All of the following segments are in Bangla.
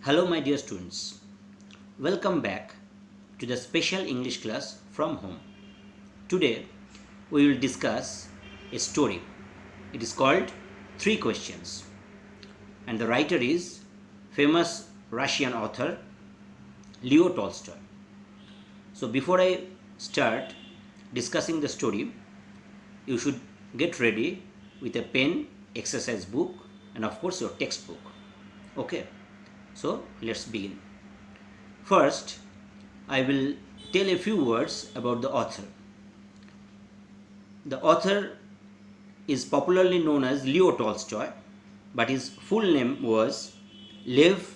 Hello, my dear students. Welcome back to the special English class from home. Today, we will discuss a story. It is called Three Questions, and the writer is famous Russian author Leo Tolstoy. So, before I start discussing the story, you should get ready with a pen, exercise book, and of course, your textbook. Okay. So let's begin. First, I will tell a few words about the author. The author is popularly known as Leo Tolstoy, but his full name was Lev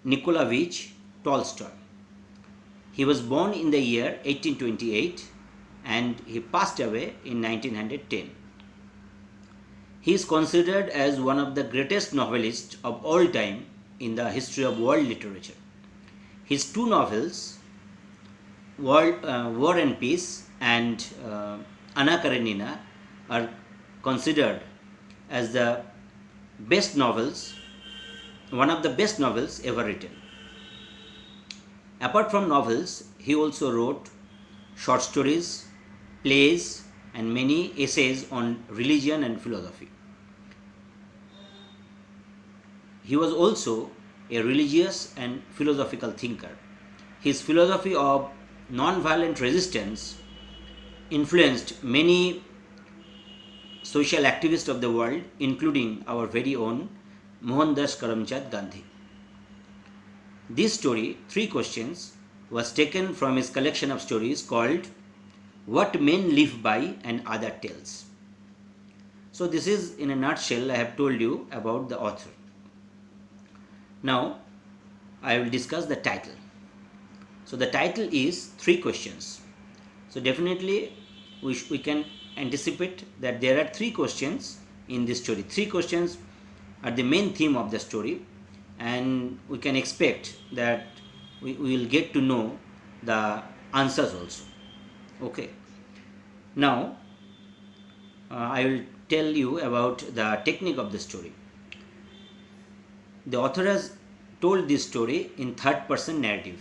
Nikolavich Tolstoy. He was born in the year 1828 and he passed away in 1910. He is considered as one of the greatest novelists of all time in the history of world literature. His two novels, War and Peace and Anna Karenina, are considered as the best novels, one of the best novels ever written. Apart from novels, he also wrote short stories, plays, and many essays on religion and philosophy. He was also a religious and philosophical thinker. His philosophy of non-violent resistance influenced many social activists of the world, including our very own Mohandas Karamchand Gandhi. This story, Three Questions, was taken from his collection of stories called What Men Live By and Other Tales. So this is, in a nutshell, I have told you about the author. Now, I will discuss the title. So, the title is Three Questions. So, definitely we can anticipate that there are three questions in this story. Three questions are the main theme of the story, and we can expect that we will get to know the answers also. Okay. Now, I will tell you about the technique of the story. The author has told this story in third person narrative.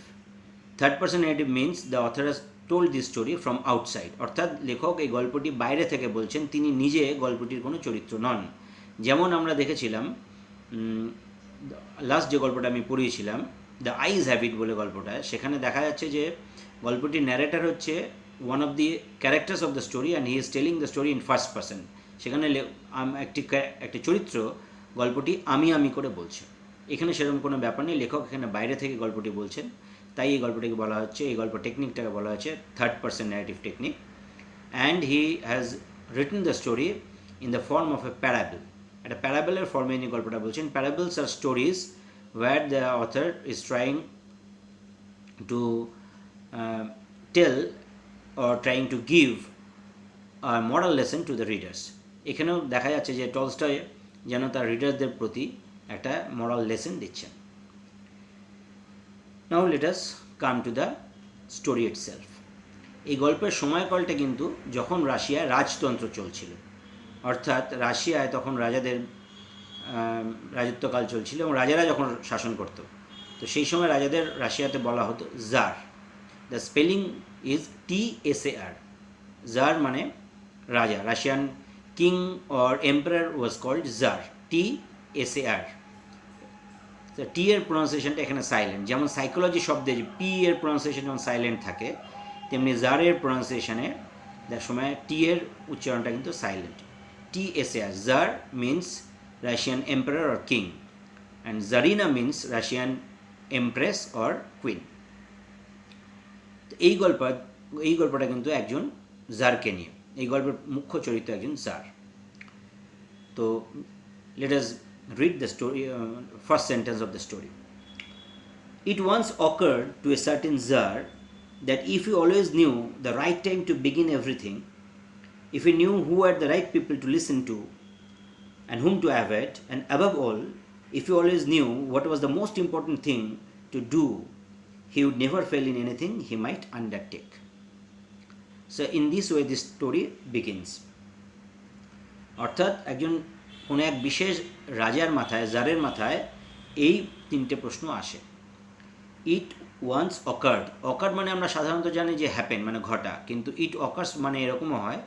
Third person narrative means the author has told this story from outside. অর্থাৎ লেখক এই গল্পটি বাইরে থেকে বলছেন, তিনি নিজে গল্পটির কোনো চরিত্র নন। যেমন আমরা দেখেছিলাম লাস্ট যে গল্পটা আমি পড়িয়েছিলাম, দ্য আইজ হ্যাবিট বলে গল্পটা, সেখানে দেখা যাচ্ছে যে গল্পটির ন্যারেটার হচ্ছে one of the characters of the story and he is telling the story in first person. সেখানে একটি চরিত্র গল্পটি আমি করে বলছে। এখানে সেরকম কোনো ব্যাপার নেই, লেখক এখানে বাইরে থেকে গল্পটি বলছেন, তাই এই গল্পটিকে বলা হচ্ছে, এই গল্প টেকনিকটাকে বলা হচ্ছে third person narrative technique. And he has written the story in the form of a parable. একটা প্যারাবলের ফর্মে ইনি গল্পটা বলছেন। Parables are stories where the author is trying to tell or trying to give a moral lesson to the readers. এখানেও দেখা যাচ্ছে যে টলস্টয় যেন তার রিডারদের প্রতি একটা মরাল লেসন দিচ্ছেন। Now let us come to the story itself. এই গল্পের সময়কালটা কিন্তু যখন রাশিয়ায় রাজতন্ত্র চলছিল, অর্থাৎ রাশিয়ায় তখন রাজাদের রাজত্বকাল চলছিল এবং রাজারা যখন শাসন করত, তো সেই সময় রাজাদের রাশিয়াতে বলা হতো jar. The spelling is TSAR। Jar মানে রাজা। Russian king or emperor was called jar, TSAR। টি এর প্রনাউন্সিয়েশনটা এখানে সাইলেন্ট। যেমন সাইকোলজি শব্দে পি এর প্রনাউন্সিয়েশন যেমন সাইলেন্ট থাকে, তেমনি জারের প্রনাউন্সিয়েশনে দেখার সময় টি এর উচ্চারণটা কিন্তু silent. TSAR। Tsar means Russian emperor or king and tsarina means Russian empress or queen. এই গল্পটা কিন্তু একজন জারকে নিয়ে। এই গল্পের মুখ্য চরিত্র একজন জার। তো let us read the story, first sentence of the story. It once occurred to a certain Tsar that if he always knew the right time to begin everything, if he knew who are the right people to listen to and whom to avoid, and above all, if he always knew what was the most important thing to do, he would never fail in anything he might undertake. So in this way this story begins. অর্থাৎ একজন কোনো এক বিশেষ রাজার মাথায়, জারের মাথায় এই তিনটে প্রশ্ন আসে। ইট ওয়ান্স অকার্ড মানে আমরা সাধারণত জানি যে হ্যাপেন মানে ঘটা, কিন্তু ইট অকার্স মানে এরকমও হয়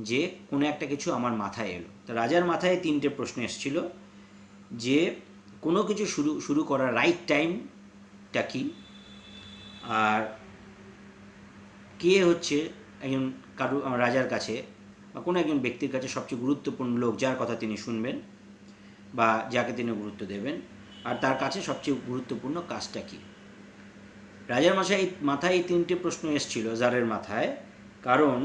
যে কোনো একটা কিছু আমার মাথায় এলো। তো রাজার মাথায় তিনটে প্রশ্ন এসেছিল যে কোনো কিছু শুরু করার রাইট টাইমটা কি, আর কে হচ্ছে একজন রাজার কাছে বা কোনো একজন ব্যক্তির কাছে সবচেয়ে গুরুত্বপূর্ণ লোক যার কথা তিনি শুনবেন বা যাকে তিনি গুরুত্ব দেবেন, আর তার কাছে সবচেয়ে গুরুত্বপূর্ণ কাজটা কী। রাজার মাথায় এই তিনটে প্রশ্ন এসেছিল জারের মাথায়, কারণ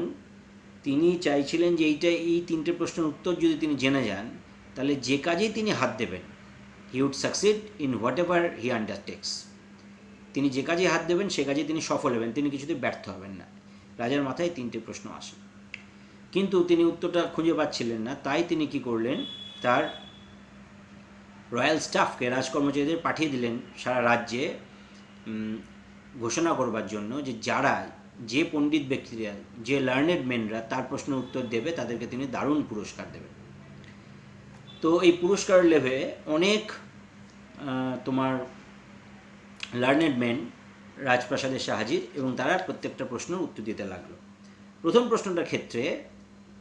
তিনি চাইছিলেন যে এই তিনটে প্রশ্নের উত্তর যদি তিনি জেনে যান তাহলে যে কাজেই তিনি হাত দেবেন he would succeed in whatever he undertakes. তিনি যে কাজে হাত দেবেন সে কাজে তিনি সফল হবেন, তিনি কিছুতে ব্যর্থ হবেন না। রাজার মাথায় তিনটে প্রশ্ন আসে, কিন্তু তিনি উত্তরটা খুঁজে পাচ্ছিলেন না। তাই তিনি কি করলেন, তার রয়্যাল স্টাফকে রাজকর্মচারীদের পাঠিয়ে দিলেন সারা রাজ্যে ঘোষণা করবার জন্য যে যে পণ্ডিত ব্যক্তিরা, যে লার্নেড মেনরা তার প্রশ্নের উত্তর দেবে তাদেরকে তিনি দারুণ পুরস্কার দেবেন। তো এই পুরস্কার লেভে অনেক তোমার লার্নেড মেন রাজপ্রাসাদে এসে হাজির এবং তারা প্রত্যেকটা প্রশ্নের উত্তর দিতে লাগলো। প্রথম প্রশ্নটার ক্ষেত্রে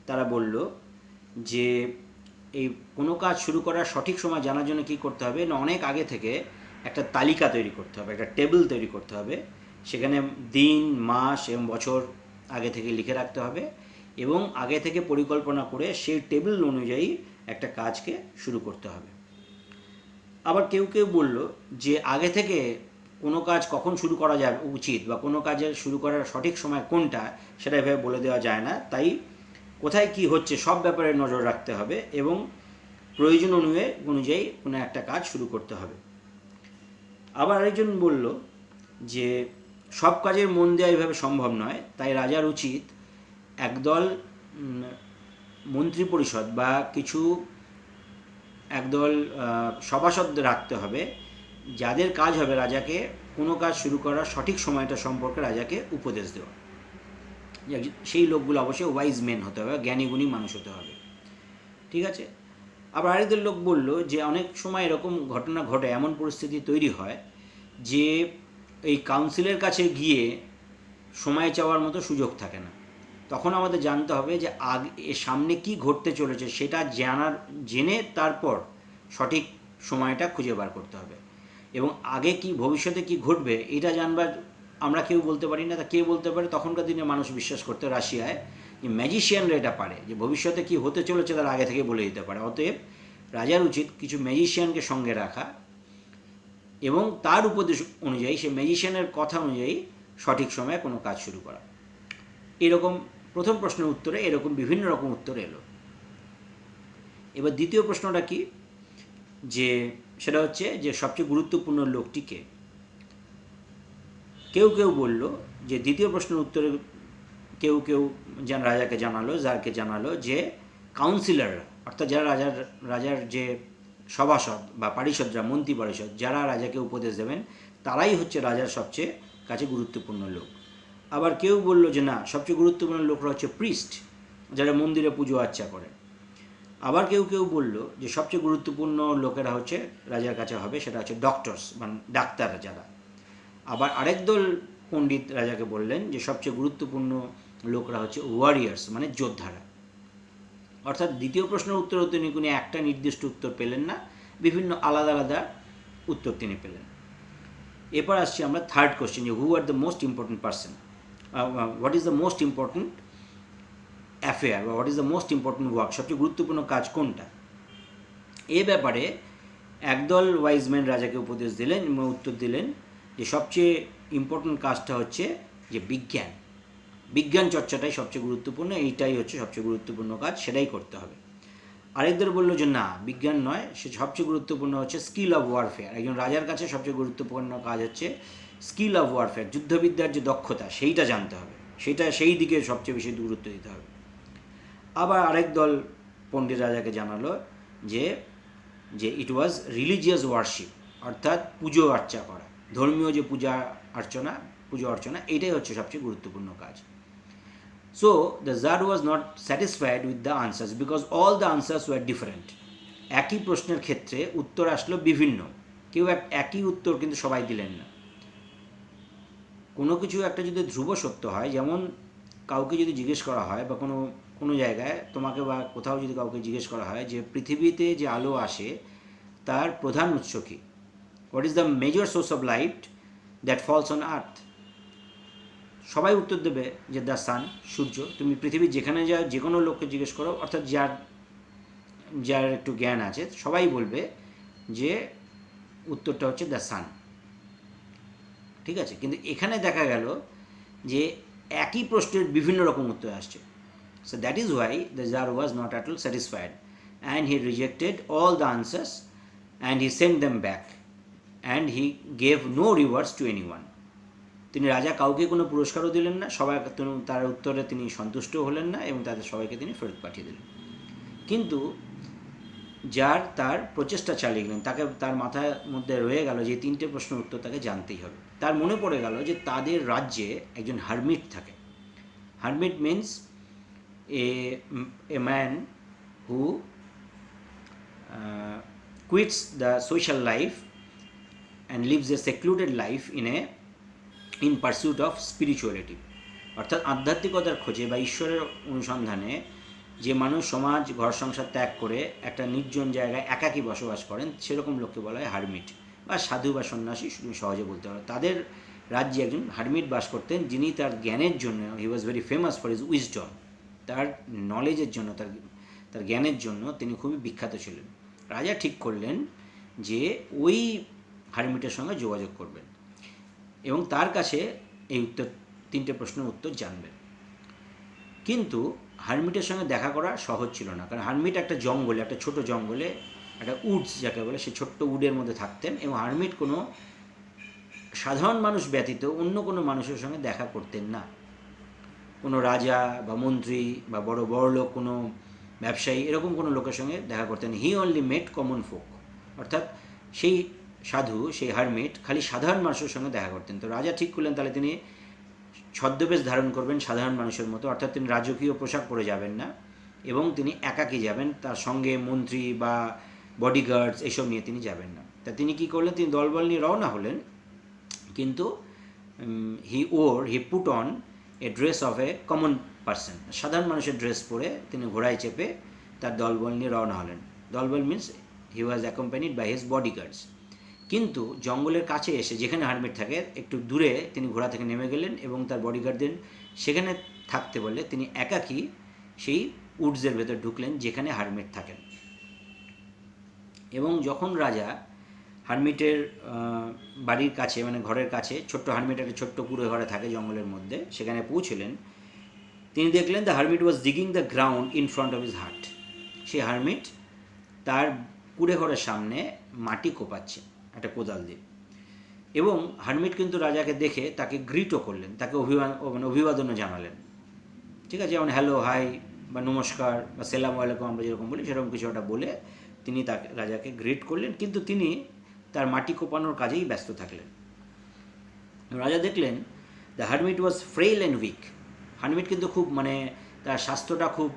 তারা বলল যে এই কোনো কাজ শুরু করার সঠিক সময় জানার জন্য কী করতে হবে না, অনেক আগে থেকে একটা তালিকা তৈরি করতে হবে, একটা টেবিল তৈরি করতে হবে, সেখানে দিন মাস এবং বছর আগে থেকে লিখে রাখতে হবে এবং আগে থেকে পরিকল্পনা করে সেই টেবিল অনুযায়ী একটা কাজকে শুরু করতে হবে। আবার কেউ কেউ বলল যে আগে থেকে কোনো কাজ কখন শুরু করা যায় উচিত বা কোনো কাজের শুরু করার সঠিক সময় কোনটা সেটা এভাবে বলে দেওয়া যায় না, তাই কোথায় কি হচ্ছে সব ব্যাপারে নজর রাখতে হবে এবং প্রয়োজন অনুযায়ী কোনো একটা কাজ শুরু করতে হবে। আবার আরেকজন বলল যে সব কাজের মন দেওয়া এভাবে সম্ভব নয়, তাই রাজার উচিত একদল মন্ত্রী পরিষদ বা একদল সভাসদ রাখতে হবে, যাদের কাজ হবে রাজাকে কোনো কাজ শুরু করার সঠিক সময়টা সম্পর্কে রাজাকে উপদেশ দেওয়া। সেই লোকগুলো অবশ্যই ওয়াইজ মেন হতে হবে, জ্ঞানীগুণী মানুষ হতে হবে, ঠিক আছে। আবার আরেকদের লোক বলল যে অনেক সময় এরকম ঘটনা ঘটে, এমন পরিস্থিতি তৈরি হয় যে এই কাউন্সিলের কাছে গিয়ে সময় চাওয়ার মতো সুযোগ থাকে না। তখন আমাদের জানতে হবে যে সামনে কি ঘটতে চলেছে সেটা জেনে তারপর সঠিক সময়টা খুঁজে বার করতে হবে এবং আগে কি ভবিষ্যতে কি ঘটবে এটা জানবার আমরা কেউ বলতে পারি না। তা কে বলতে পারে? তখনকার দিনে মানুষ বিশ্বাস করতে রাশিয়ায় যে ম্যাজিশিয়ানরা এটা পারে, যে ভবিষ্যতে কি হতে চলেছে তারা আগে থেকে বলে দিতে পারে। অতএব রাজার উচিত কিছু ম্যাজিশিয়ানকে সঙ্গে রাখা এবং তার উপদেশ অনুযায়ী, সে ম্যাজিশিয়ানের কথা অনুযায়ী সঠিক সময়ে কোনো কাজ শুরু করা। এরকম প্রথম প্রশ্নের উত্তরে এরকম বিভিন্ন রকম উত্তর এলো। এবার দ্বিতীয় প্রশ্নটা কি, যে সেটা হচ্ছে যে সবচেয়ে গুরুত্বপূর্ণ লোকটিকে। কেউ কেউ বলল যে দ্বিতীয় প্রশ্নের উত্তরে কেউ রাজাকে জানালো যে কাউন্সিলররা, অর্থাৎ যারা রাজার যে সভাসদ বা পারিষদরা, মন্ত্রী পরিষদ, যারা রাজাকে উপদেশ দেবেন তারাই হচ্ছে রাজার সবচেয়ে কাছে গুরুত্বপূর্ণ লোক। আবার কেউ বলল যে না, সবচেয়ে গুরুত্বপূর্ণ লোকরা হচ্ছে প্রিস্ট, যারা মন্দিরে পুজো আর্চা করে। আবার কেউ বলল যে সবচেয়ে গুরুত্বপূর্ণ লোকেরা হচ্ছে রাজার কাছে হবে, সেটা হচ্ছে ডক্টরস মানে ডাক্তার যারা। আবার আরেক দল পণ্ডিত রাজাকে বললেন যে সবচেয়ে গুরুত্বপূর্ণ লোকরা হচ্ছে ওয়ারিয়ার্স মানে যোদ্ধারা। অর্থাৎ দ্বিতীয় প্রশ্নের উত্তর তিনি কোনো একটা নির্দিষ্ট উত্তর পেলেন না, বিভিন্ন আলাদা আলাদা উত্তর তিনি পেলেন। এরপর আসছি আমরা থার্ড কোশ্চেন, যে who are the most important person, what is the most important affair বা what is the most important work, সবচেয়ে গুরুত্বপূর্ণ কাজ কোনটা। এ ব্যাপারে একদল ওয়াইজম্যান রাজাকে উপদেশ দিলেন এবং উত্তর দিলেন যে সবচেয়ে ইম্পর্টেন্ট কাজটা হচ্ছে যে বিজ্ঞান চর্চাটাই সবচেয়ে গুরুত্বপূর্ণ, এইটাই হচ্ছে সবচেয়ে গুরুত্বপূর্ণ কাজ, সেটাই করতে হবে। আরেকদের বললো যে না, বিজ্ঞান নয়, সে সবচেয়ে গুরুত্বপূর্ণ হচ্ছে স্কিল অফ ওয়ারফেয়ার। একজন রাজার কাছে সবচেয়ে গুরুত্বপূর্ণ কাজ হচ্ছে স্কিল অফ ওয়ারফেয়ার, যুদ্ধবিদ্যার যে দক্ষতা সেইটা জানতে হবে, সেই দিকে সবচেয়ে বেশি গুরুত্ব দিতে হবে। আবার আরেক দল পণ্ডিত রাজাকে জানালো যে ইট ওয়াজ রিলিজিয়াস ওয়ারশিপ, অর্থাৎ পুজো অর্চা করা, ধর্মীয় যে পুজো অর্চনা এইটাই হচ্ছে সবচেয়ে গুরুত্বপূর্ণ কাজ। So the Tsar was not satisfied with the answers because all the answers were different. একই প্রশ্নের ক্ষেত্রে উত্তর আসলো বিভিন্ন, কেউ একই উত্তর কিন্তু সবাই দিলেন না। কোনো কিছু একটা যদি ধ্রুব সত্য হয়, যেমন কাউকে যদি জিজ্ঞেস করা হয় বা কোনো কোনো জায়গায় তোমাকে বা কোথাও যদি কাউকে জিজ্ঞেস করা হয় যে পৃথিবীতে যে আলো আসে তার প্রধান উৎস কী, what is the major source of light that falls on earth, সবাই উত্তর দেবে যে দ্য সান, সূর্য। তুমি পৃথিবীর যেখানে যা যে কোনো লোককে জিজ্ঞেস করো, অর্থাৎ যার যার একটু জ্ঞান আছে, সবাই বলবে যে উত্তরটা হচ্ছে দ্য সান। ঠিক আছে, কিন্তু এখানে দেখা গেল যে একই প্রশ্নের বিভিন্ন রকম উত্তর আসছে। So that is why the tsar was not at all satisfied and he rejected all the answers and he sent them back and he gave no rewards to anyone. তিনি রাজা কাউকে কোনো পুরস্কারও দিলেন না, সবাই তার উত্তরে তিনি সন্তুষ্টও হলেন না এবং তাদের সবাইকে তিনি ফেরত পাঠিয়ে দিলেন। কিন্তু যার তার প্রচেষ্টা চালিয়ে গেলেন, তাকে তার মাথার মধ্যে রয়ে গেল যে 3টে প্রশ্নের উত্তর তাকে জানতেই হবে। তার মনে পড়ে গেল যে তাদের রাজ্যে একজন হারমিট থাকে। Hermit means a man who quits the social life and lives a secluded life in pursuit of spirituality, অর্থাৎ আধ্যাত্মিকতার খোঁজে বা ঈশ্বরের অনুসন্ধানে যে মানুষ সমাজ ঘর সংসার ত্যাগ করে একটা নির্জন জায়গায় একাকী বসবাস করেন, সেরকম লোককে বলা হয় হারমিট বা সাধু বা সন্ন্যাসী, সহজে বলতে পারো। তাদের রাজ্যে একজন হারমিট বাস করতেন, যিনি তার জ্ঞানের জন্য, he was very famous for his wisdom, তার নলেজের জন্য, তার জ্ঞানের জন্য তিনি খুবই বিখ্যাত ছিলেন। রাজা ঠিক করলেন যে ওই হারমিটের সঙ্গে যোগাযোগ করবেন এবং তার কাছে এই 3টে প্রশ্নের উত্তর জানবেন। কিন্তু হারমিটের সঙ্গে দেখা করা সহজ ছিল না, কারণ হারমিট একটা জঙ্গলে, একটা ছোট জঙ্গলে, একটা উডস যাকে বলে, সেই ছোট্ট উডের মধ্যে থাকতেন এবং হারমিট কোনো সাধারণ মানুষ ব্যতীত অন্য কোনো মানুষের সঙ্গে দেখা করতেন না। কোনো রাজা বা মন্ত্রী বা বড় বড় লোক, কোনো ব্যবসায়ী, এরকম কোনো লোকের সঙ্গে দেখা করতেন। He only met common folk, অর্থাৎ সেই সাধু, সেই হারমিট খালি সাধারণ মানুষের সঙ্গে দেখা করতেন। তো রাজা ঠিক করলেন তাহলে তিনি ছদ্মবেশ ধারণ করবেন সাধারণ মানুষের মতো, অর্থাৎ তিনি রাজকীয় পোশাক পরে যাবেন না এবং তিনি একাকী যাবেন, তার সঙ্গে মন্ত্রী বা বডিগার্ডস এইসব নিয়ে তিনি যাবেন না। তা তিনি কী করলেন, তিনি দলবল নিয়ে রওনা হলেন, কিন্তু he put on a dress of a common person, সাধারণ মানুষের ড্রেস পরে তিনি ঘোড়ায় চেপে তার দলবল নিয়ে রওনা হলেন। দলবল means he was accompanied by his bodyguards. কিন্তু জঙ্গলের কাছে এসে, যেখানে হারমিট থাকে, একটু দূরে তিনি ঘোড়া থেকে নেমে গেলেন এবং তার বডিগার্ডদের সেখানে থাকতে বললে তিনি একাকী সেই উডসের ভেতর ঢুকলেন যেখানে হারমিট থাকেন। এবং যখন রাজা হারমিটের বাড়ির কাছে, মানে ঘরের কাছে, ছোট্ট হারমিটের একটা ছোট্ট কুঁড়ে ঘরে থাকে জঙ্গলের মধ্যে, সেখানে পৌঁছলেন, তিনি দেখলেন the hermit was digging the ground in front of his হাট। সেই হারমিট তার কুঁড়ে ঘরের সামনে মাটি কোপাচ্ছে একটা কোদাল দিয়ে। এবং হারমিট কিন্তু রাজাকে দেখে তাকে গ্রিটও করলেন, তাকে অভিবাদনও জানালেন। ঠিক আছে, যেমন হ্যালো, হাই বা নমস্কার বা সেলাম আলাইকুম আমরা যেরকম বলি, সেরকম কিছু একটা বলে তিনি তাকে, রাজাকে গ্রিট করলেন, কিন্তু তিনি তার মাটি কোপানোর কাজেই ব্যস্ত থাকলেন। রাজা দেখলেন the hermit was frail and weak. Hermit কিন্তু খুব, মানে তার স্বাস্থ্যটা খুব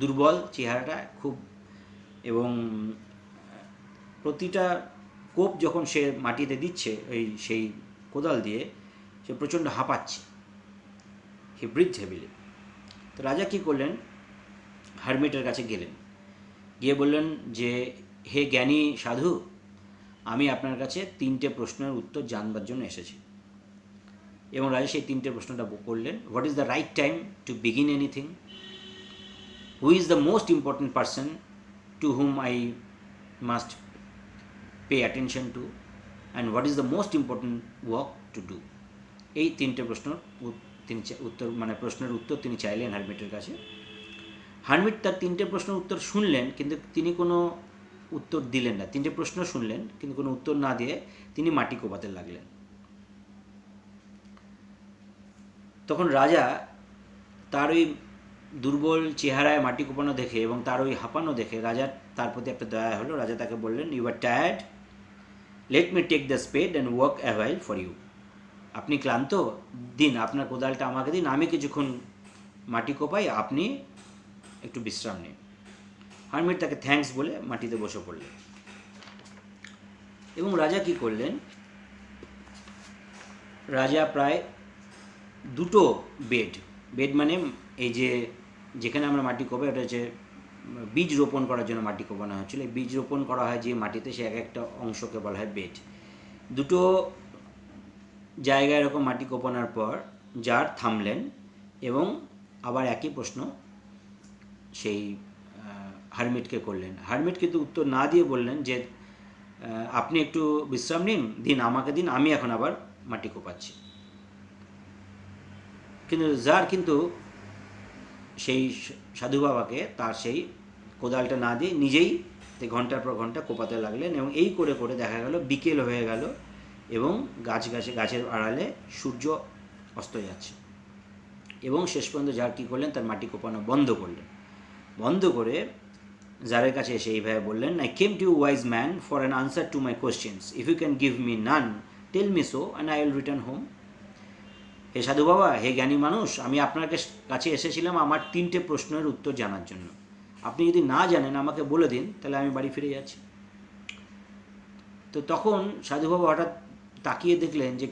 দুর্বল, চেহারাটা খুব, এবং প্রতিটা কোপ যখন সে মাটিতে দিচ্ছে সেই কোদাল দিয়ে, সে প্রচণ্ড হাঁপাচ্ছে, হি ব্রিথ হেভিলি। তো রাজা কী করলেন, হারমিটের কাছে গেলেন, গিয়ে বললেন যে হে জ্ঞানী সাধু, আমি আপনার কাছে 3টে প্রশ্নের উত্তর জানবার জন্য এসেছি। এবং রাজা সেই 3টে প্রশ্নটা করলেন। What is the right time to begin anything? Who is the most important person to hmm I must pay attention to, and what is the most important work to do? এই 3টে প্রশ্নের উত্তর, মানে প্রশ্নের উত্তর তিনি চাইলেন হারমিটের কাছে। হারমিট তার 3টে প্রশ্নের উত্তর শুনলেন, কিন্তু তিনি কোনো উত্তর দিলেন না। 3টে প্রশ্ন শুনলেন কিন্তু কোনো উত্তর না দিয়ে তিনি মাটি কোপাতে লাগলেন। তখন রাজা তার ওই দুর্বল চেহারায় মাটি কোপানো দেখে এবং তার ওই হাঁপানো দেখে রাজার তার প্রতি একটা দয়া হলো। রাজা তাকে বললেন, you are tired, let me take the spade and work a while for you. আপনি ক্লান্ত, দিন আপনার কোদালটা আমাকে দিন, আমি কিছুক্ষণ মাটি কোপাই, আপনি একটু বিশ্রাম নিন। হারমিট তাকে থ্যাঙ্কস বলে মাটিতে বসে পড়লেন। এবং রাজা কি করলেন, রাজা প্রায় দুটো বেড মানে এই যেখানে আমরা মাটি কোপাই ওটা হচ্ছে বীজ রোপণ করার জন্য মাটি কোপানো হচ্ছিল। এই বীজ রোপণ করা হয় যে মাটিতে, সে এক একটা অংশকে বলা হয় বেড। দুটো জায়গায় এরকম মাটি কোপানোর পর জার থামলেন এবং আবার একই প্রশ্ন সেই হারমিটকে করলেন। হারমিট কিন্তু উত্তর না দিয়ে বললেন যে আপনি একটু বিশ্রাম দিন, আমাকে দিন, আমি এখন আবার মাটি কোপাচ্ছি। কিন্তু জার কিন্তু সেই সাধু বাবাকে তার সেই কোদালটা না দিয়ে নিজেই ঘন্টার পর ঘন্টা কোপাতে লাগলেন এবং এই করে করে দেখা গেল বিকেল হয়ে গেল এবং গাছের আড়ালে সূর্য অস্ত যাচ্ছে। এবং শেষ পর্যন্ত জার কী করলেন, তার মাটি কোপানো বন্ধ করে জারের কাছে এসে এইভাবে বললেন, I came to you wise man for an answer to my questions, if you can give me none tell me so and I will return home. হে সাধু বাবা, হে জ্ঞানী মানুষ, আমি আপনার কাছে এসেছিলাম আমার 3টে প্রশ্নের উত্তর জানার জন্য। আপনি যদি না জানেন আমাকে বলে দিন, তাহলে আমি বাড়ি ফিরে যাচ্ছি। তো তখন সাধু বাবা হঠাৎ তাকিয়ে দেখলেন যে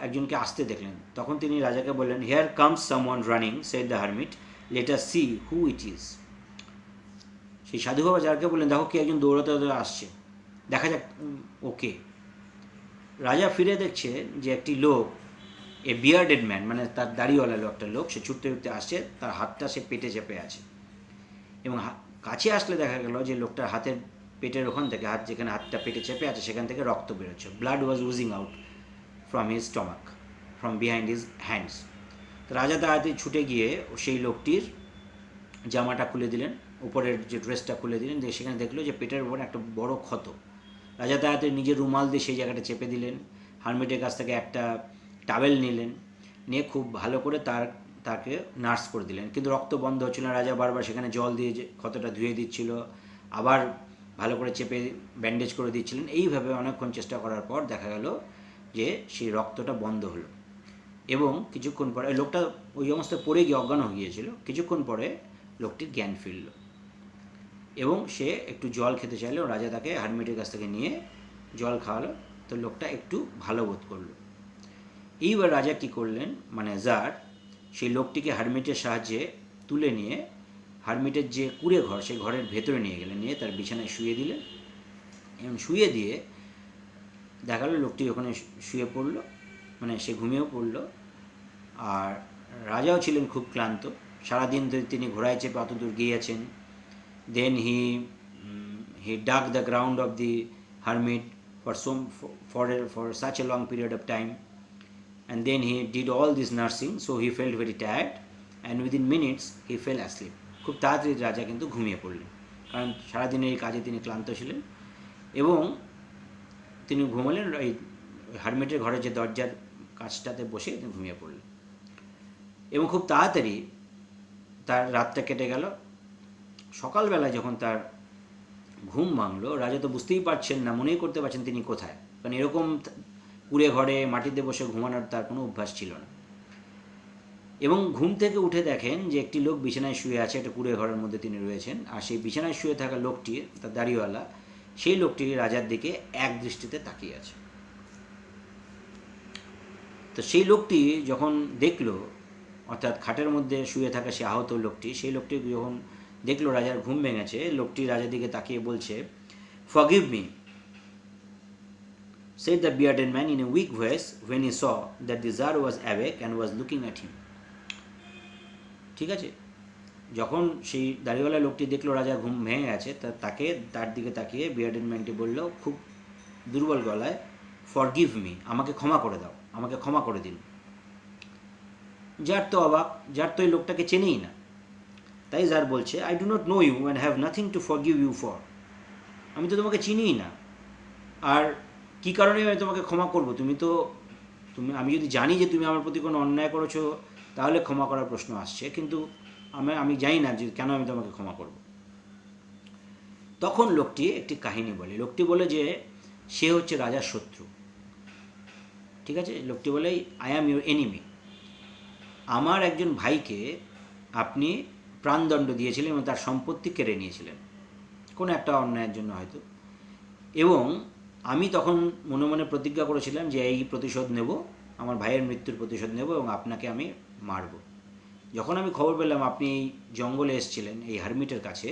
একজনকে আসতে দেখলেন। তখন তিনি রাজাকে বললেন, hair comes someone running, said the hermit, let us see who it is. সেই সাধু বাবা যাকে বললেন, দেখো কি একজন দৌড়াতে আসছে, দেখা যাক ওকে। রাজা ফিরে দেখছে যে একটি লোক, এ বিয়ার্ডেড ম্যান, মানে তার দাড়িওয়ালা একটা লোক, সে ছুটতে ছুটতে আসছে, তার হাতটা সে পেটে চেপে আছে। এবং কাছে আসলে দেখা গেল যে লোকটার হাতের পেটের ওখান থেকে, যেখানে হাতটা পেটে চেপে আছে সেখান থেকে রক্ত বেরোচ্ছে। Blood was oozing out from his stomach, from behind his hands. তো রাজা তাড়াতাড়ি ছুটে গিয়ে সেই লোকটির জামাটা খুলে দিলেন, উপরের যে ড্রেসটা খুলে দিলেন, দিয়ে সেখানে দেখলো যে পেটের উপরে একটা বড় ক্ষত। রাজা তাড়াতাড়ি নিজের রুমাল দিয়ে সেই জায়গাটা চেপে দিলেন, হারমিটের কাছ থেকে একটা টাওয়েল নিলেন, নিয়ে খুব ভালো করে তাকে নার্স করে দিলেন। কিন্তু রক্ত বন্ধ হচ্ছিল না। রাজা বারবার সেখানে জল দিয়ে ক্ষতটা ধুয়ে দিচ্ছিল, আবার ভালো করে চেপে ব্যান্ডেজ করে দিচ্ছিলেন। এইভাবে অনেকক্ষণ চেষ্টা করার পর দেখা গেল যে সেই রক্তটা বন্ধ হলো। এবং কিছুক্ষণ পরে লোকটা ওই অবস্থায় পড়ে গিয়ে অজ্ঞান হয়ে গিয়েছিল। কিছুক্ষণ পরে লোকটির জ্ঞান ফিরল এবং সে একটু জল খেতে চাইলো। রাজা তাকে হারমিটের কাছ থেকে নিয়ে জল খাওয়ালো, তো লোকটা একটু ভালো বোধ করলো। এইবার রাজা কী করলেন, মানে জার সেই লোকটিকে হারমিটের সাহায্যে তুলে নিয়ে হারমিটের যে কুঁড়ে ঘর, সেই ঘরের ভেতরে নিয়ে গেলেন, নিয়ে তার বিছানায় শুয়ে দিলেন। এবং শুয়ে দিয়ে দেখা গেল লোকটি ওখানে শুয়ে পড়ল, মানে সে ঘুমিয়েও পড়ল। আর রাজাও ছিলেন খুব ক্লান্ত, সারাদিন ধরে তিনি ঘোড়ায় চেপে অত দূর গিয়েছেন। Then he dug the ground of the hermit for such a long period of time, and then he did all this nursing, so he felt very tired and within minutes he fell asleep. খুব তাড়াতাড়ি রাজা কিন্তু ঘুমিয়ে পড়লেন, কারণ সারাদিনের এই কাজে তিনি ক্লান্ত ছিলেন। এবং তিনি ঘুমালেন, এই হারমিটের ঘরের যে দরজার কাছটাতে বসে তিনি ঘুমিয়ে পড়লেন। এবং খুব তাড়াতাড়ি তার রাতটা কেটে গেল। সকালবেলায় যখন তার ঘুম ভাঙলো, রাজা তো বুঝতেই পারছেন না, মনেই করতে পারছেন তিনি কোথায়, কারণ এরকম কুঁড়ে ঘরে মাটিতে বসে ঘুমানোর তার কোনো অভ্যাস ছিল না। এবং ঘুম থেকে উঠে দেখেন যে একটি লোক বিছানায় শুয়ে আছে, একটা কুঁড়ে ঘরের মধ্যে তিনি রয়েছেন। আর সেই বিছানায় শুয়ে থাকা লোকটি, তার দাড়িওয়ালা, সেই লোকটি রাজার দিকে এক দৃষ্টিতে তাকিয়ে আছে। তো সেই লোকটি যখন দেখলো, অর্থাৎ খাটের মধ্যে শুয়ে থাকা সে আহত লোকটি, সেই লোকটি যখন দেখলো রাজার ঘুম ভেঙেছে, লোকটি রাজার দিকে তাকিয়ে বলছে, "Forgive me," said the bearded man in a weak voice when he saw that the Tsar was awake and was looking at him. ঠিক আছে, যখন সেই দাড়িওয়ালা লোকটি দেখলো রাজার ঘুম ভেঙে গেছে, তার দিকে তাকিয়ে বিয়ার্ডেড ম্যানটি বলল খুব দুর্বল গলায়, "ফরগিভ মি," আমাকে ক্ষমা করে দাও, আমাকে ক্ষমা করে দিন। জার তো অবাক, জার তো এই লোকটাকে চেনেই না। তাই জার বলছে, "I do not know you and have nothing to forgive you for." আমি তো তোমাকে চিনিই না, আর কী কারণে আমি তোমাকে ক্ষমা করব? আমি যদি জানি যে তুমি আমার প্রতি কোনো অন্যায় করেছো, তাহলে ক্ষমা করার প্রশ্ন আসছে, কিন্তু আমি জানি না যে কেন আমি তোমাকে ক্ষমা করব। তখন লোকটি একটি কাহিনী বলে। লোকটি বলে যে সে হচ্ছে রাজার শত্রু। ঠিক আছে, লোকটি বলে, "আই অ্যাম ইউর এনিমি। আমার একজন ভাইকে আপনি প্রাণদণ্ড দিয়েছিলেন এবং তার সম্পত্তি কেড়ে নিয়েছিলেন কোনো একটা অন্যায়ের জন্য হয়তো, এবং আমি তখন মনে মনে প্রতিজ্ঞা করেছিলাম যে এই প্রতিশোধ নেব, আমার ভাইয়ের মৃত্যুর প্রতিশোধ নেব এবং আপনাকে আমি মারব। যখন আমি খবর পেলাম আপনি জঙ্গলে এসেছিলেন এই হারমিটের কাছে,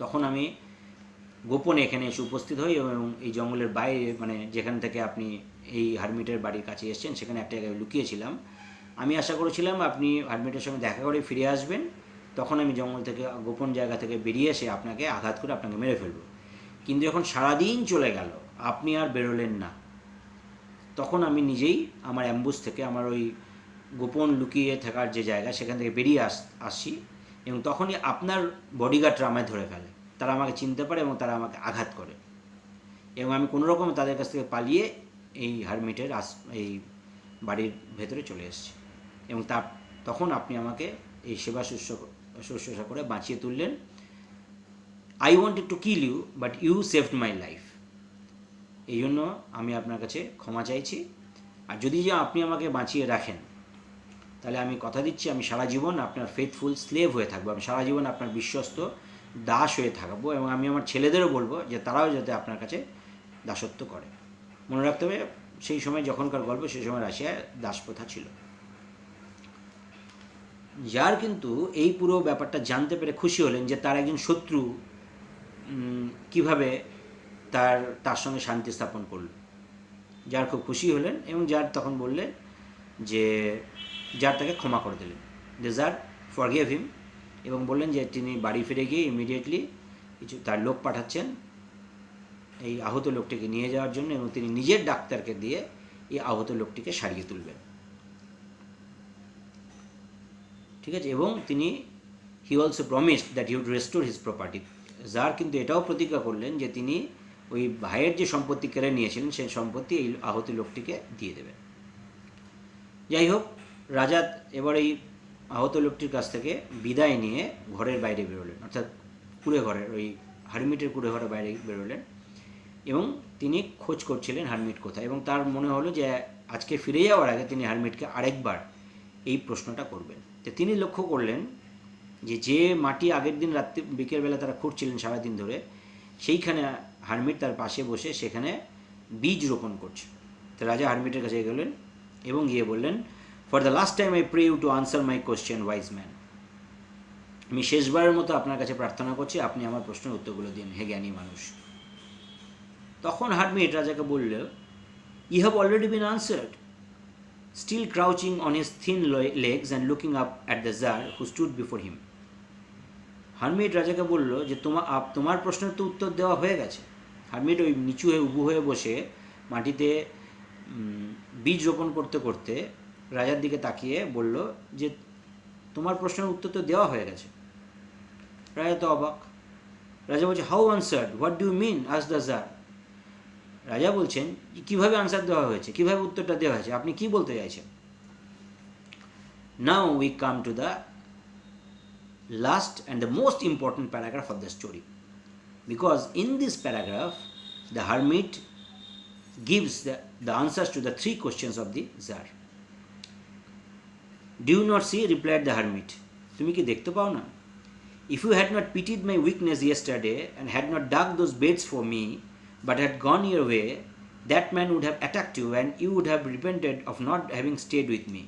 তখন আমি গোপনে এখানে এসে উপস্থিত হই এবং এই জঙ্গলের বাইরে, মানে যেখান থেকে আপনি এই হারমিটের বাড়ির কাছে এসেছেন, সেখানে একটা জায়গায় লুকিয়েছিলাম। আমি আশা করেছিলাম আপনি হারমিটের সঙ্গে দেখা করে ফিরে আসবেন, তখন আমি জঙ্গল থেকে গোপন জায়গা থেকে বেরিয়ে এসে আপনাকে আঘাত করে আপনাকে মেরে ফেলব। কিন্তু যখন সারাদিন চলে গেল আপনি আর বেরোলেন না, তখন আমি নিজেই আমার অ্যাম্বুস থেকে, আমার ওই গোপন লুকিয়ে থাকার যে জায়গা, সেখান থেকে বেরিয়ে আসি এবং তখনই আপনার বডিগার্ডরা আমায় ধরে ফেলে। তারা আমাকে চিনতে পারে এবং তারা আমাকে আঘাত করে এবং আমি কোনো রকম তাদের কাছ থেকে পালিয়ে এই হারমিটের এই বাড়ির ভেতরে চলে এসেছি এবং তখন আপনি আমাকে এই সেবা শুশ্রূষা করে বাঁচিয়ে তুললেন। I wanted to kill you but you saved my life. এই জন্য আমি আপনার কাছে ক্ষমা চাইছি। আর যদি যে আপনি আমাকে বাঁচিয়ে রাখেন, তাহলে আমি কথা দিচ্ছি আমি সারা জীবন আপনার ফেথফুল স্লেভ হয়ে থাকবো, আমি সারা জীবন আপনার বিশ্বস্ত দাস হয়ে থাকবো এবং আমি আমার ছেলেদেরও বলবো যে তারাও যাতে আপনার কাছে দাসত্ব করে। মনে রাখতে হবে সেই সময় যখনকার গল্প, সেই সময় রাশিয়ায় দাসপ্রথা ছিল। যার কিন্তু এই পুরো ব্যাপারটা জানতে পেরে খুশি হলেন যে তার একজন শত্রু কিভাবে তার সঙ্গে শান্তি স্থাপন করল। যার খুব খুশি হলেন এবং যার তখন বললেন যে যার তাকে ক্ষমা করে দিলেন, যে যার ফরগিভ হিম, এবং বললেন যে তিনি বাড়ি ফিরে গিয়ে ইমিডিয়েটলি কিছু তার লোক পাঠাচ্ছেন এই আহত লোকটিকে নিয়ে যাওয়ার জন্য এবং তিনি নিজের ডাক্তারকে দিয়ে এই আহত লোকটিকে সারিয়ে তুলবেন। ঠিক আছে, এবং তিনি he also promised that he would restore his property. যার কিন্তু এটাও প্রতিজ্ঞা করলেন যে তিনি ওই ভাইয়ের যে সম্পত্তি কেড়ে নিয়েছিলেন সেই সম্পত্তি এই আহত লোকটিকে দিয়ে দেবেন। যাই হোক, রাজা এবার এই আহত লোকটির কাছ থেকে বিদায় নিয়ে ঘরের বাইরে বেরোলেন, অর্থাৎ কুড়ে ঘরের, ওই হারমিটের কুড়ে ঘরের বাইরে বেরোলেন এবং তিনি খোঁজ করছিলেন হারমিট কোথায়। এবং তার মনে হলো যে আজকে ফিরে যাওয়ার আগে তিনি হারমিটকে আরেকবার এই প্রশ্নটা করবেন। তো তিনি লক্ষ্য করলেন যে মাটি আগের দিন রাত্রি বিকেলবেলা তারা খুঁড়ছিলেন সারাদিন ধরে, সেইখানে হারমিট তার পাশে বসে সেখানে বীজ রোপণ করছে। তো রাজা হারমিটের কাছে গেলেন এবং গিয়ে বললেন, for the last time I pray you to answer my question wise man. আমি শেষবারের মতো আপনার কাছে প্রার্থনা করছি, আপনি আমার প্রশ্নের উত্তরগুলো দিন, হে জ্ঞানী মানুষ। তখন হারমিট রাজাকে বলল, you have already been answered. Still crouching on his thin legs and looking up at the tsar who stood before him. Hermit রাজাকে বলল যে তোমার প্রশ্নের তো উত্তর দেওয়া হয়ে গেছে। হারমিট ওই নিচু হয়ে উবু হয়ে বসে মাটিতে বীজ রোপণ করতে করতে রাজার দিকে তাকিয়ে বলল যে তোমার প্রশ্নের উত্তর তো দেওয়া হয়ে গেছে। রাজা তো অবাক। রাজা বলছে, how answered, what do you mean, আস দ্য জার। রাজা বলছেন, কীভাবে আনসার দেওয়া হয়েছে, কীভাবে উত্তরটা দেওয়া হয়েছে, আপনি কি বলতে চাইছেন? Now we come to the last and the most important paragraph of the story, because in this paragraph the hermit gives the answers to the three questions of the Tsar. Do you not see, replied the hermit, তুমি কি দেখতে পাও না? If you had not pitied my weakness yesterday and had not dug those beds for me but had gone your way, that man would have attacked you and you would have repented of not having stayed with me.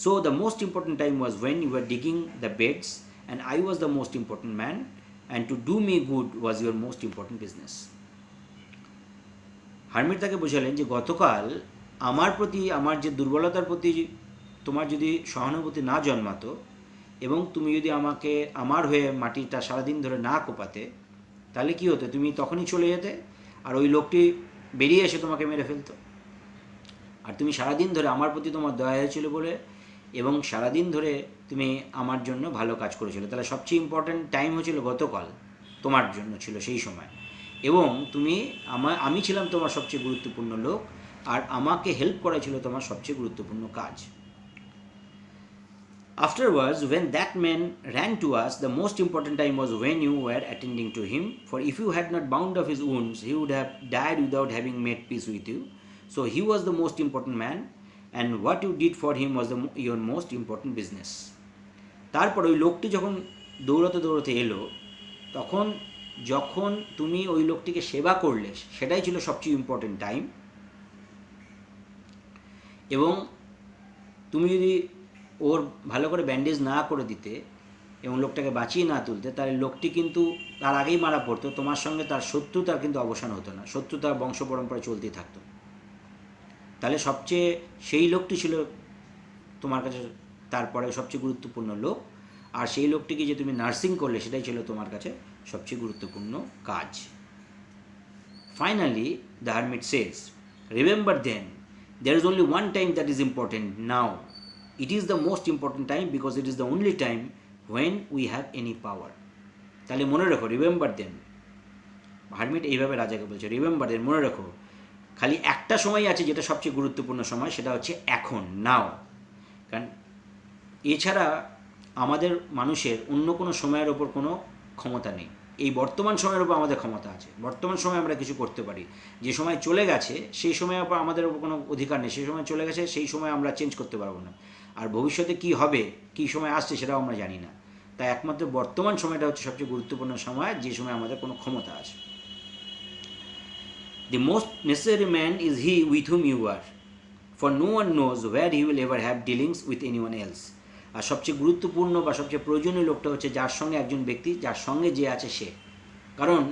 So the most important time was when you were digging the beds and I was the most important man, and to do me good was your most important business. Hermit তাকে বোঝালেন যে গতকাল আমার প্রতি, আমার যে দুর্বলতার প্রতি তোমার যদি সহানুভূতি না জন্মাতো এবং তুমি যদি আমাকে আমার হয়ে মাটিটা সারাদিন ধরে না কোপাতে, তাহলে কী হতো, তুমি তখনই চলে যেতে আর ওই লোকটি বেরিয়ে এসে তোমাকে মেরে ফেলতো। আর তুমি সারাদিন ধরে আমার প্রতি তোমার দয়া হয়েছিল বলে এবং সারাদিন ধরে তুমি আমার জন্য ভালো কাজ করেছিলে, তাহলে সবচেয়ে ইম্পর্ট্যান্ট টাইম হচ্ছিল গতকাল, তোমার জন্য ছিল সেই সময়, এবং আমি ছিলাম তোমার সবচেয়ে গুরুত্বপূর্ণ লোক আর আমাকে হেল্প করা ছিল তোমার সবচেয়ে গুরুত্বপূর্ণ কাজ। Afterwards, when that man ran to us, the most important time was when you were attending to him, for if you had not bound up his wounds, he would have died without having made peace with you. So he was the most important man, and what you did for him was your most important business. তারপর ওই লোকটি যখন দৌড়াতে দৌড়াতে এলো, তখন যখন তুমি ওই লোকটিকে সেবা করলে সেটাই ছিল সবচেয়ে ইম্পর্টেন্ট টাইম, এবং তুমি যদি ওর ভালো করে ব্যান্ডেজ না করে দিতে এবং লোকটাকে বাঁচিয়ে না তুলতে, তাহলে লোকটি কিন্তু তার আগেই মারা পড়তো, তোমার সঙ্গে তার শত্রুতার কিন্তু অবসান হতো না, শত্রুতার বংশ পরম্পরা চলতেই থাকতো। তাহলে সবচেয়ে সেই লোকটি ছিল তোমার কাছে তারপরে সবচেয়ে গুরুত্বপূর্ণ লোক, আর সেই লোকটিকে যে তুমি নার্সিং করলে সেটাই ছিল তোমার কাছে সবচেয়ে গুরুত্বপূর্ণ কাজ। Finally the hermit says, remember then, there is only one time that is important now. It is the most important time because it is the only time when we have any power. তাহলে মনে রাখো, রিমেম্বার দেন, হারমিট এইভাবে রাজাকে বলছে, রিমেম্বার দেন, মনে রাখো, খালি একটা সময় আছে যেটা সবচেয়ে গুরুত্বপূর্ণ সময়, সেটা হচ্ছে এখন, নাও। কারণ এছাড়া আমাদের মানুষের অন্য কোনো সময়ের ওপর কোনো ক্ষমতা নেই, এই বর্তমান সময়ের উপর আমাদের ক্ষমতা আছে। বর্তমান সময় আমরা কিছু করতে পারি, যে সময় চলে গেছে সেই সময় ওপর আমাদের ওপর কোনো অধিকার নেই, সেই সময় চলে গেছে সেই সময় আমরা চেঞ্জ করতে পারবো না, আর ভবিষ্যতে কি হবে, কি সময় আসছে সেটাও আমরা জানি না। তাই একমাত্র বর্তমান সময়টা হচ্ছে সবচেয়ে গুরুত্বপূর্ণ সময়, যে সময় আমাদের কোনো ক্ষমতা আছে। The most necessary man is he with whom you are, for no one knows where he will ever have dealings with anyone else. আর সবচেয়ে গুরুত্বপূর্ণ বা সবচেয়ে প্রয়োজনীয় লোকটা হচ্ছে যার সঙ্গে একজন ব্যক্তি, যার সঙ্গে যে আছে সে, কারণ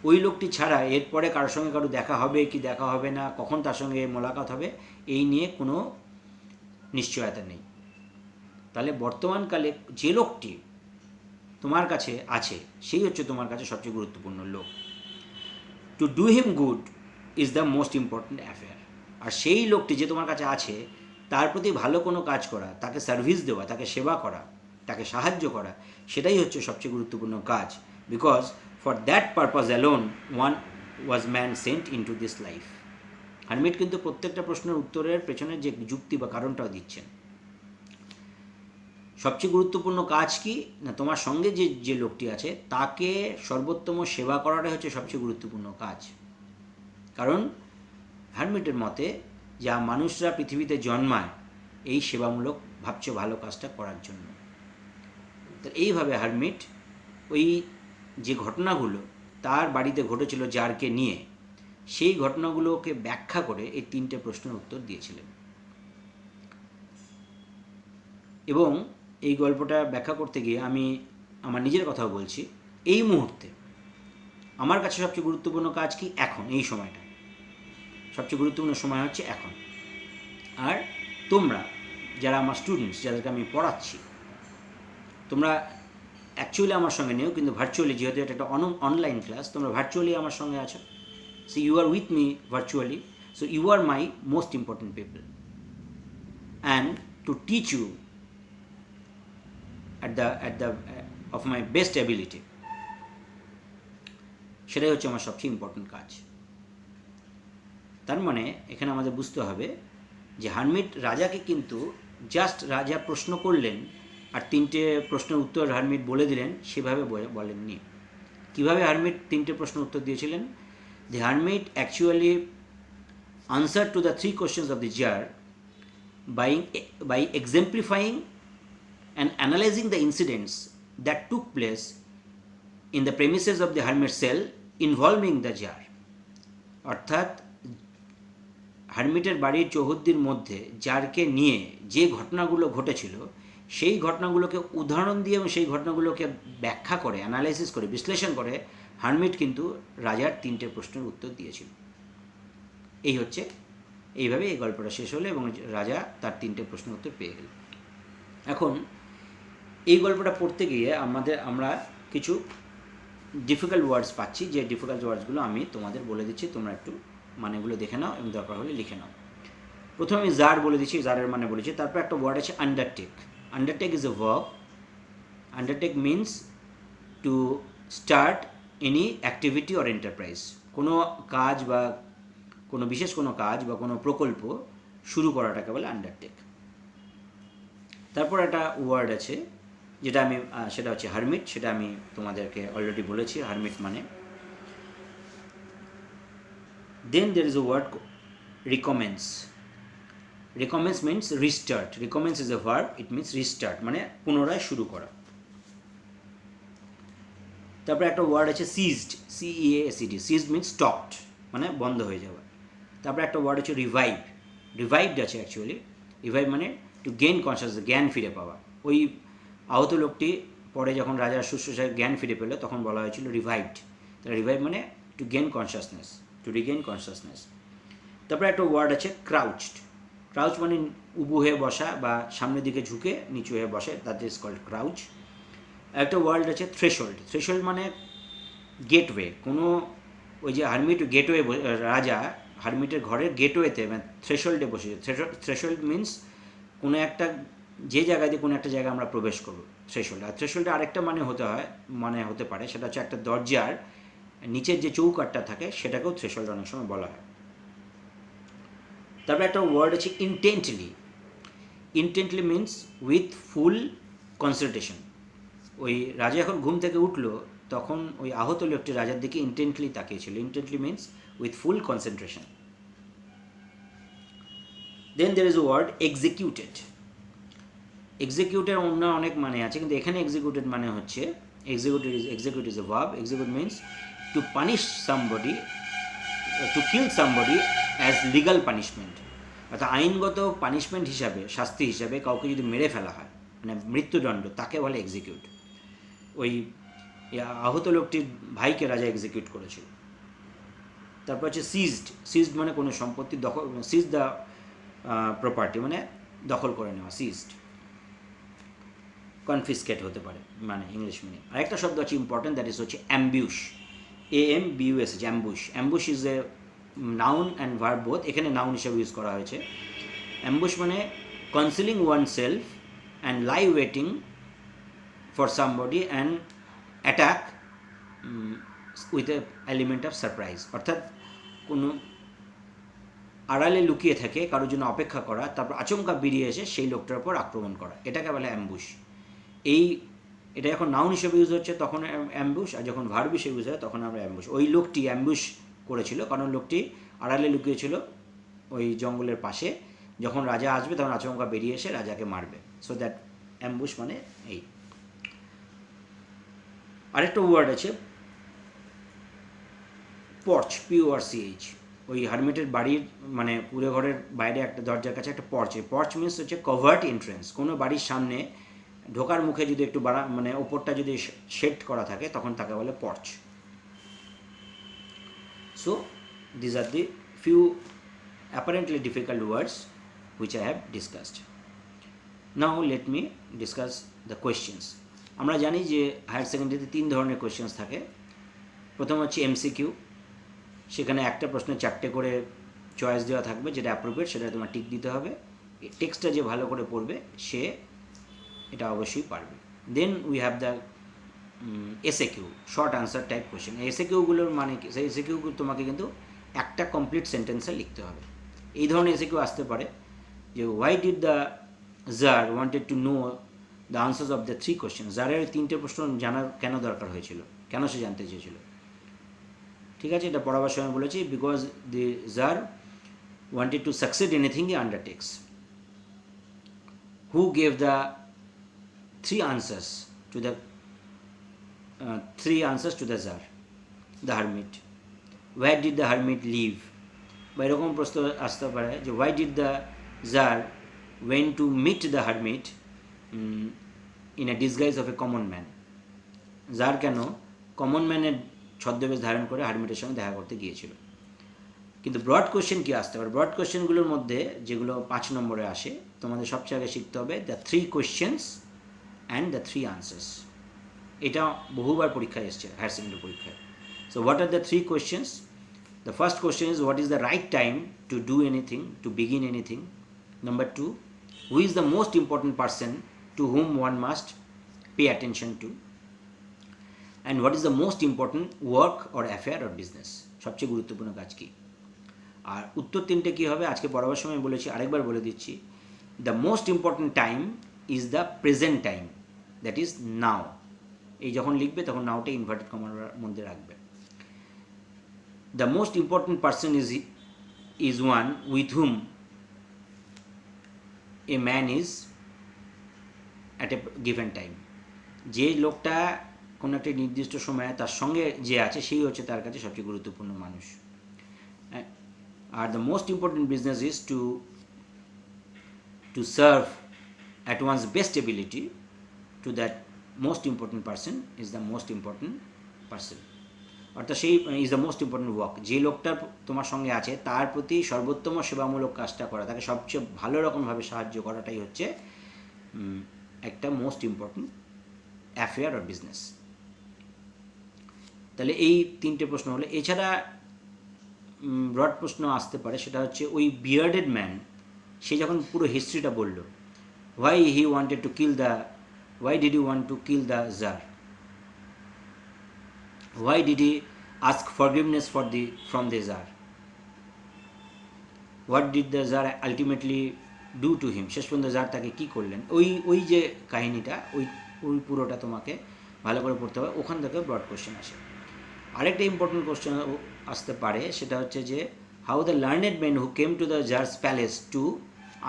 ওই লোকটি ছাড়া এরপরে কারোর সঙ্গে কারো দেখা হবে কি দেখা হবে না, কখন তার সঙ্গে মোলাকাত হবে, এই নিয়ে কোনো নিশ্চয়তা নেই। তাহলে বর্তমানকালে যে লোকটি তোমার কাছে আছে সেই হচ্ছে তোমার কাছে সবচেয়ে গুরুত্বপূর্ণ লোক। To do him good is the most important affair. আর সেই লোকটি যে তোমার কাছে আছে তার প্রতি ভালো কোনো কাজ করা, তাকে সার্ভিস দেওয়া, তাকে সেবা করা, তাকে সাহায্য করা, সেটাই হচ্ছে সবচেয়ে গুরুত্বপূর্ণ কাজ। Because for that purpose alone one was man sent into this life. Hermit কিন্তু প্রত্যেকটা প্রশ্নের উত্তরের পেছনে যে যুক্তি বা কারণটাও দিচ্ছেন। সবচেয়ে গুরুত্বপূর্ণ কাজ কি না, তোমার সঙ্গে যে লোকটি আছে তাকে সর্বোত্তম সেবা করাটাই হচ্ছে সবচেয়ে গুরুত্বপূর্ণ কাজ। কারণ হারমিটের মতে যা মানুষরা পৃথিবীতে জন্মায় এই সেবামূলক ভাবছে ভালো কাজটা করার জন্য। তো এইভাবে হারমিট ওই যে ঘটনাগুলো তার বাড়িতে ঘটেছিল জারকে নিয়ে, সেই ঘটনাগুলোকে ব্যাখ্যা করে এই 3টে প্রশ্নের উত্তর দিয়েছিলেন। এবং এই গল্পটা ব্যাখ্যা করতে গিয়ে আমি আমার নিজের কথাও বলছি। এই মুহূর্তে আমার কাছে সবচেয়ে গুরুত্বপূর্ণ কাজ কি, এখন এই সময়টা সবচেয়ে গুরুত্বপূর্ণ সময় হচ্ছে এখন। আর তোমরা যারা আমার স্টুডেন্টস, যাদেরকে আমি পড়াচ্ছি, তোমরা অ্যাকচুয়ালি আমার সঙ্গে নেও, কিন্তু ভার্চুয়ালি, যেহেতু এটা একটা অনলাইন ক্লাস, তোমরা ভার্চুয়ালি আমার সঙ্গে আছো। So you are with me virtually, so you are my most important people, and to teach you at the of my best ability, সেটাই হচ্ছে আমার সবচেয়ে ইম্পর্টেন্ট কাজ। তার মানে এখানে আমাদের বুঝতে হবে যে হারমিট রাজাকে কিন্তু জাস্ট রাজা প্রশ্ন করলেন আর 3টে প্রশ্নের উত্তর হারমিট বলে দিলেন, সেভাবে বলেননি। কিভাবে হারমিট 3টে প্রশ্নের উত্তর দিয়েছিলেন? The hermit actually answer to the 3 questions of the jar by exemplifying and analyzing the incidents that took place in the premises of the hermit cell involving the jar. অর্থাৎ হারমিটের বাড়ির চৌহদ্দির মধ্যে জারকে নিয়ে যে ঘটনাগুলো ঘটেছিল সেই ঘটনাগুলোকে উদাহরণ দিয়ে এবং সেই ঘটনাগুলোকে ব্যাখ্যা করে, অ্যানালাইসিস করে, বিশ্লেষণ করে হারমিট কিন্তু রাজার 3টে প্রশ্নের উত্তর দিয়েছিল। এইভাবে এই গল্পটা শেষ হলো এবং রাজা তার 3টে প্রশ্নের উত্তর পেয়ে গেল। এখন এই গল্পটা পড়তে গিয়ে আমরা কিছু ডিফিকাল্ট ওয়ার্ডস পাচ্ছি, যে ডিফিকাল্ট ওয়ার্ডসগুলো আমি তোমাদের বলে দিচ্ছি, তোমরা একটু মানেগুলো দেখে নাও এবং দরকার হলে লিখে নাও। প্রথমে আমি জার বলে দিচ্ছি, জারের মানে বলেছি। তারপর একটা ওয়ার্ড আছে undertake. Undertake is a verb. Undertake means to start any activity or enterprise. কোনো কাজ বা কোনো বিশেষ কোনো কাজ বা কোনো প্রকল্প শুরু করাটাকে বলে আন্ডারটেক। তারপর একটা ওয়ার্ড আছে যেটা আমি সেটা হচ্ছে হারমিট, সেটা আমি তোমাদেরকে অলরেডি বলেছি হারমিট মানে। Then there is a word recommence. Recommence means restart. Recommence is a verb, it means restart, মানে পুনরায় শুরু করা। তারপরে একটা ওয়ার্ড আছে ceased, CEASED, ceased means stopped, মানে বন্ধ হয়ে যাওয়া। তারপরে একটা ওয়ার্ড হচ্ছে রিভাইভড আছে অ্যাকচুয়ালি। রিভাইভ মানে টু গেইন কনসিয়াসনেস, জ্ঞান ফিরে পাওয়া। ওই আহত লোকটি পরে যখন রাজার শুশ্রূষায় জ্ঞান ফিরে পেল তখন বলা হয়েছিল রিভাইভড। তাহলে রিভাইভ মানে to gain consciousness, two Regain consciousness. তারপরে একটা ওয়ার্ড আছে ক্রাউচড। ক্রাউচ মানে উবু হয়ে বসা বা সামনের দিকে ঝুঁকে নিচু হয়ে বসে, দ্যাট ইজ কল্ড ক্রাউচ। একটা ওয়ার্ড আছে থ্রেশহোল্ড মানে গেটওয়ে। কোনো ওই যে হারমিট গেটওয়ে, রাজা হারমিটের ঘরের গেটওয়েতে মানে থ্রেশহোল্ডে বসেছে। থ্রেশহোল্ড মিনস কোনো একটা যে জায়গায় দিয়ে কোনো একটা জায়গায় আমরা প্রবেশ করবো, থ্রেশহোল্ড। আর থ্রেশহোল্ডে আরেকটা হতে পারে, সেটা হচ্ছে একটা দরজার নিচের যে চৌকাঠটা থাকে সেটাকেও থ্রেশহোল্ড অনেক সময় বলা হয়। তারপরে একটা ওয়ার্ড আছে ইন্টেন্টলি মিনস উইথ ফুল কনসেন্ট্রেশন। ওই রাজা যখন ঘুম থেকে উঠলো তখন ওই আহত লোকটি রাজার দিকে ইন্টেন্টলি তাকিয়েছিল। Intently means with full concentration. Then there is a word এক্সিকিউটের অন্য অনেক মানে আছে, কিন্তু এখানে এক্সিকিউটেড মানে হচ্ছে execute is a verb. Execute means to punish somebody, to kill somebody as legal punishment. অর্থাৎ আইনগত পানিশমেন্ট হিসাবে, শাস্তি হিসাবে কাউকে যদি মেরে ফেলা হয়, মানে মৃত্যুদণ্ড, তাকে বলে এক্সিকিউট। ওই আহত লোকটির ভাইকে রাজা এক্সিকিউট করেছিল। তারপর হচ্ছে সিজড মানে কোনো সম্পত্তি দখল, সিজ দ্য প্রপার্টি মানে দখল করে নেওয়া, সিজড। কনফিসকেট হতে পারে মানে ইংলিশ মিনিং। আরেকটা শব্দ আছে ইম্পর্টেন্ট, দ্যাট ইজ হচ্ছে ambush, AMBUS, ambush is a noun and verb both. এখানে নাউন হিসেবে ইউজ করা হয়েছে। অ্যাম্বুশ মানে concealing oneself and lie waiting for somebody and attack with a element of surprise. অর্থাৎ কোনো আড়ালে লুকিয়ে থাকে, কারোর জন্য অপেক্ষা করা, তারপর আচমকা বেরিয়ে এসে সেই লোকটার উপর আক্রমণ করা, এটাকে বলে অ্যাম্বুশ। এটা যখন নাউন হিসেবে ইউজ হচ্ছে তখন অ্যাম্বুশ, আর যখন ভার্ব হিসেবে ইউজ হয় তখন আমরা অ্যাম্বুশ। ওই লোকটি অ্যাম্বুশ করেছিল কারণ লোকটি আড়ালে লুকিয়েছিল ওই জঙ্গলের পাশে, যখন রাজা আসবে তখন আচমকা বেরিয়ে এসে রাজাকে মারবে। সো দ্যাট অ্যাম্বুশ মানে এই। আরেকটা ওয়ার্ড আছে পর্চ, PORCH। ওই হারমিটের বাড়ির মানে পুরো ঘরের বাইরে একটা দরজার কাছে একটা পর্চ। পর্চ মিনস হচ্ছে কভার্ড এন্ট্রেন্স। কোনো বাড়ির সামনে ঢোকার মুখে যদি একটু মানে ওপরটা যদি শেড করা থাকে তখন তাকে বলে perch. So this are the few apparently difficult words which I have discussed. Now let me discuss the questions. আমরা জানি যে হায়ার সেকেন্ডারিতে 3 ধরনের কোয়েশ্চেন্স থাকে। প্রথম হচ্ছে MCQ, সেখানে একটা প্রশ্নে 4টে করে চয়েস দেওয়া থাকবে, যেটা অ্যাপ্রোপ্রিয়েট সেটা তোমার টিক দিতে হবে। টেক্সটটা যে ভালো করে পড়বে সে এটা অবশ্যই পারবে। Then we have the SAQ, short answer type question. SAQগুলোর মানে কি, সেই SAQগুলো তোমাকে কিন্তু একটা কমপ্লিট সেন্টেন্সে লিখতে হবে। এই ধরনের SAQ আসতে পারে যে why did the tsar wanted to know the answers of the 3 question. জারের 3টে প্রশ্ন জানার কেন দরকার হয়েছিল, কেন সে জানতে চেয়েছিল। ঠিক আছে, এটা পড়াবার সময় বলেছি, because the tsar wanted to succeed anything he undertakes. Who gave the 3 answers to the 3 answers to the Tsar, the hermit. Where did the hermit live? বা এরকম প্রশ্ন আসতে পারে যে why did the Tsar went to meet the hermit in a disguise of a common man? Tsar কেন কমন ম্যানের ছদ্মবেশ ধারণ করে হারমিটের সঙ্গে দেখা করতে গিয়েছিল। কিন্তু ব্রড কোয়েশ্চেন কি আসতে পারে? ব্রড কোয়েশ্চেনগুলোর মধ্যে যেগুলো 5 নম্বরে আসে, তোমাদের সবচেয়ে আগে শিখতে হবে the 3 questions and the 3 answers. এটা বহুবার পরীক্ষায় এসছে, হায়ার সেকেন্ডারি পরীক্ষায়। So what are the 3 questions? The first question is what is the right time to do anything, to begin anything? Number 2, who is the most important person to whom one must pay attention to? And what is the most important work or affair or business? সবচেয়ে গুরুত্বপূর্ণ কাজ কি? আর উত্তর 3টে কী হবে আজকে পড়াবার সময় বলেছি, আরেকবার বলে দিচ্ছি। The most important time is the present time, that is now. এই যখন লিখবে তখন নাওটা ইনভার্টেড কমার মধ্যে রাখবে। The most important person is one with hmm a man is at a given time. যে লোকটা কোনো একটা নির্দিষ্ট সময়ে তার সঙ্গে যে আছে সেই হচ্ছে তার কাছে সবচেয়ে গুরুত্বপূর্ণ মানুষ। আর the most important business is to serve at one's best ability to that most important person is the most important person, অর্থাৎ সেই is the most important work, যে লোকটার তোমার সঙ্গে আছে তার প্রতি সর্বোত্তম সেবামূলক কাজটা করা, তাকে সবচেয়ে ভালো রকমভাবে সাহায্য করাটাই হচ্ছে একটা most important affair or business. তাহলে এই তিনটে প্রশ্ন হলো। এছাড়া ব্রড প্রশ্ন আসতে পারে, সেটা হচ্ছে ওই বিয়ার্ডেড ম্যান সে যখন পুরো হিস্ট্রিটা বলল, why did he want to kill the Tsar, why did he ask forgiveness from the Tsar, what did the Tsar ultimately do to him, শেষ পর্যন্ত জার তাকে কী করলেন, ওই যে কাহিনীটা ওই পুরোটা তোমাকে ভালো করে পড়তে হবে, ওখান থেকে ব্রড কোশ্চেন আসে। আরেকটা ইম্পর্টেন্ট কোশ্চেন আসতে পারে, সেটা হচ্ছে যে how the learned men who came to the tsar's palace to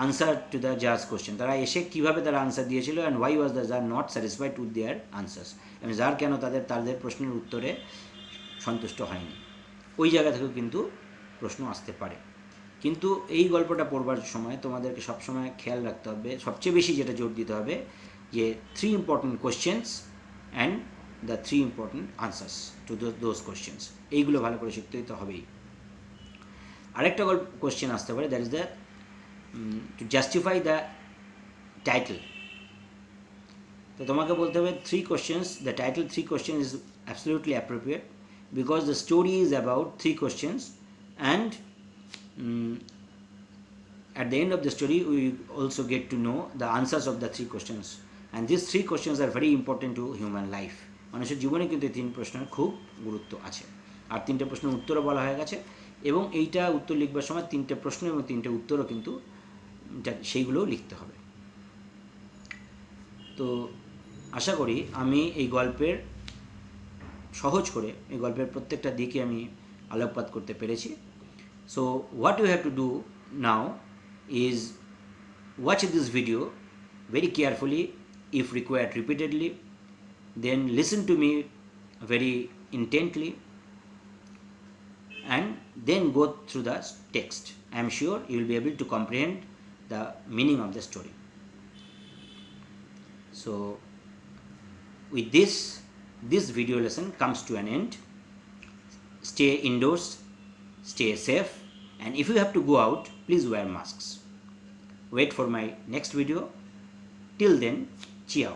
answer to the tsar's question, তারা এসে কীভাবে তারা আনসার দিয়েছিল, and why was the tsar not satisfied with their answers, এবং জার কেন তাদের প্রশ্নের উত্তরে সন্তুষ্ট হয়নি, ওই জায়গা থেকেও কিন্তু প্রশ্ন আসতে পারে। কিন্তু এই গল্পটা পড়বার সময় তোমাদেরকে সবসময় খেয়াল রাখতে হবে, সবচেয়ে বেশি যেটা জোর দিতে হবে, যে 3 important questions and the 3 important answers to those questions, এইগুলো ভালো করে শিখতে তো হবেই। আরেকটা কোশ্চেন আসতে পারে, that is the to justify the title. তো তোমাকে বলতে হবে 3 questions, the title 3 questions is absolutely appropriate because the story is about 3 questions, and at the end of the story we also get to know the answers of the 3 questions, and these 3 questions are very important to human life. মানুষের জীবনে কিন্তু এই 3 প্রশ্নের খুব গুরুত্ব আছে, আর 3টে প্রশ্নের উত্তরও বলা হয়ে গেছে, এবং এইটা উত্তর লিখবার সময় 3টে প্রশ্ন এবং 3টে উত্তরও কিন্তু সেইগুলোও লিখতে হবে। তো আশা করি আমি এই গল্পের সহজ করে এই গল্পের প্রত্যেকটা দিকে আমি আলোকপাত করতে পেরেছি। So what you have to do now is watch this video very carefully, if required repeatedly, then listen to me very intently, and then go through the text. I am sure you will be able to comprehend the meaning of the story. So with this video lesson comes to an end. Stay indoors, stay safe, and if you have to go out, please wear masks. Wait for my next video. Till then, ciao.